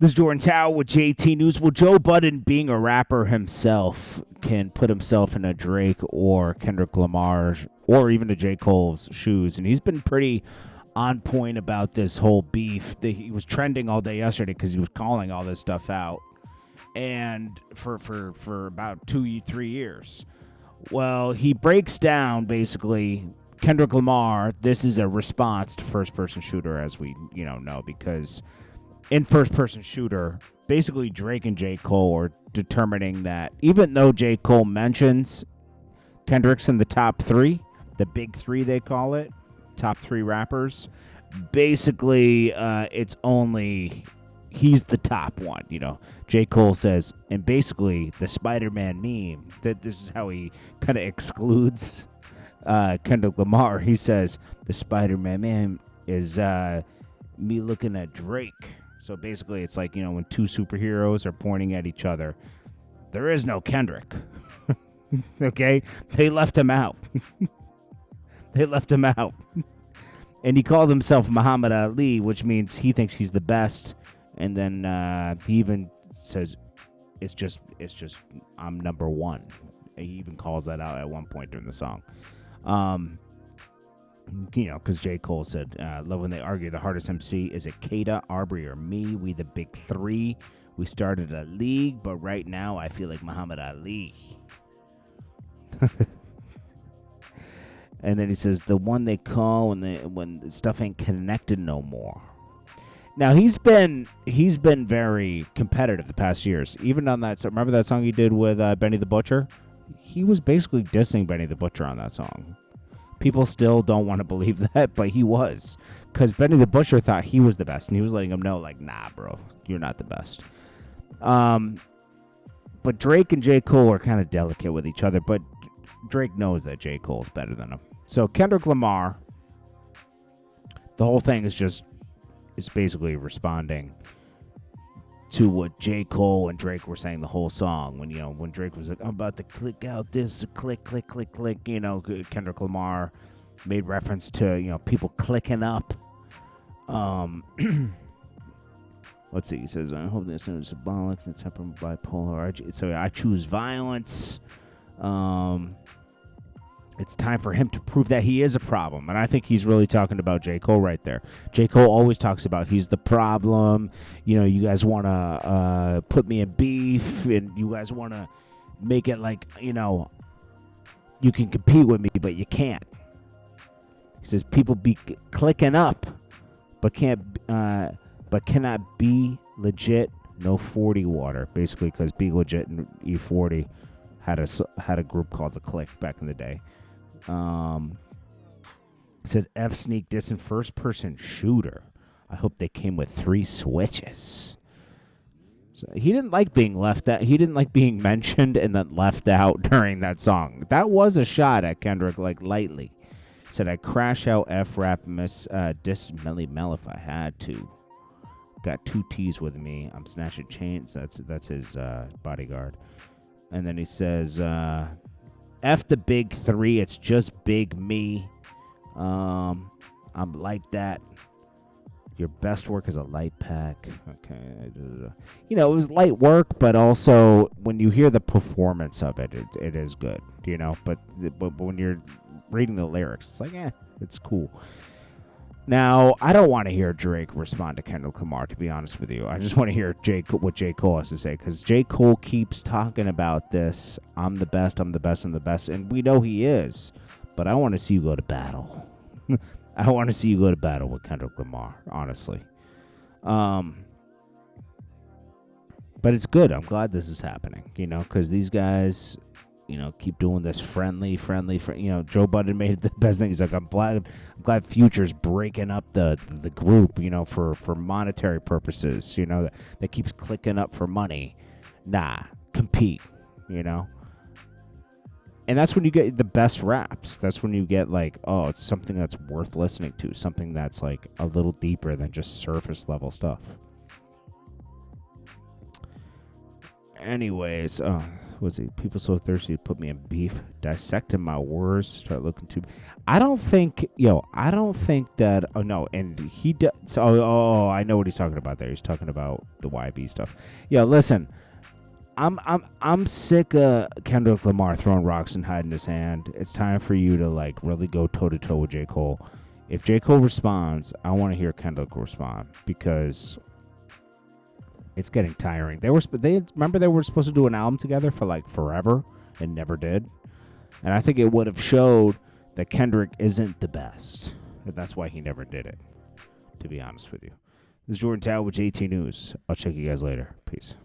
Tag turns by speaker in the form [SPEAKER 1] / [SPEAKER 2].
[SPEAKER 1] This is Jordan Tower with JT News. Well, Joe Budden, being a rapper himself, can put himself in a Drake or Kendrick Lamar or even a J. Cole's shoes. And he's been pretty on point about this whole beef. He was trending all day yesterday because he was calling all this stuff out. And for about 2-3 years. Well, he breaks down basically Kendrick Lamar. This is a response to first-person shooter, as we know, because in first-person shooter, basically Drake and J. Cole are determining that even though J. Cole mentions Kendrick's in the top three, the big three they call it, top three rappers, basically it's only he's the top one. J. Cole says, and basically the Spider-Man meme, that this is how he kind of excludes Kendrick Lamar. He says the Spider-Man meme is me looking at Drake. So basically, it's like, when two superheroes are pointing at each other, there is no Kendrick. Okay? They left him out. They left him out. And he called himself Muhammad Ali, which means he thinks he's the best. And then he even says, it's just, I'm number one. He even calls that out at one point during the song. Because J. Cole said, love when they argue the hardest MC. Is it Kada, Arbery, or me? We the big three. We started a league, but right now I feel like Muhammad Ali. And then he says, the one they call when stuff ain't connected no more. Now, he's been very competitive the past years. Even on that, remember that song he did with Benny the Butcher? He was basically dissing Benny the Butcher on that song. People still don't want to believe that, but he was. Because Benny the Butcher thought he was the best, and he was letting him know, like, nah, bro, you're not the best. But Drake and J. Cole are kind of delicate with each other, but Drake knows that J. Cole's better than him. So Kendrick Lamar, the whole thing is basically responding to what J. Cole and Drake were saying the whole song. When Drake was like, I'm about to click out this, click, click, click, click, Kendrick Lamar made reference to, people clicking up. Let's see, he says, I hope this is symbolic and temperament bipolar. So I choose violence. It's time for him to prove that he is a problem. And I think he's really talking about J. Cole right there. J. Cole always talks about he's the problem. You guys want to put me in beef, and you guys want to make it like, you can compete with me, but you can't. He says people be clicking up, but cannot be legit. No 40 water, basically, because Be Legit and E40 had a group called The Click back in the day. Said F sneak diss and first person shooter. I hope they came with 3 switches. So he didn't like being left out. He didn't like being mentioned and then left out during that song. That was a shot at Kendrick, like lightly. Said I'd crash out F rap diss Melly Mel if I had to. Got 2 T's with me. I'm snatching chains. That's his bodyguard. And then he says, F the big 3. It's just big me. I'm like that. Your best work is a light pack. Okay. It was light work, but also when you hear the performance of it, it is good, But when you're reading the lyrics, it's like, it's cool. Now, I don't want to hear Drake respond to Kendrick Lamar, to be honest with you. I just want to hear what J. Cole has to say, because J. Cole keeps talking about this. I'm the best, I'm the best, I'm the best. And we know he is, but I want to see you go to battle. I want to see you go to battle with Kendrick Lamar, honestly. But it's good. I'm glad this is happening, because these guys, keep doing this friendly. Joe Budden made it the best thing. He's like, I'm glad Future's breaking up the group, for monetary purposes, that keeps clicking up for money. Nah, compete, And that's when you get the best raps. That's when you get like, oh, it's something that's worth listening to, something that's like a little deeper than just surface level stuff. Anyways, Was it people so thirsty to put me in beef, dissecting my words, start looking too. I don't think that. Oh no, and he does. So, I know what he's talking about there. He's talking about the YB stuff. Yo, listen, I'm sick of Kendrick Lamar throwing rocks and hiding his hand. It's time for you to like really go toe to toe with J. Cole. If J. Cole responds, I want to hear Kendrick respond because it's getting tiring. They were supposed to do an album together for like forever and never did. And I think it would have showed that Kendrick isn't the best. And that's why he never did it, to be honest with you. This is Jordan Tower with JT News. I'll check you guys later. Peace.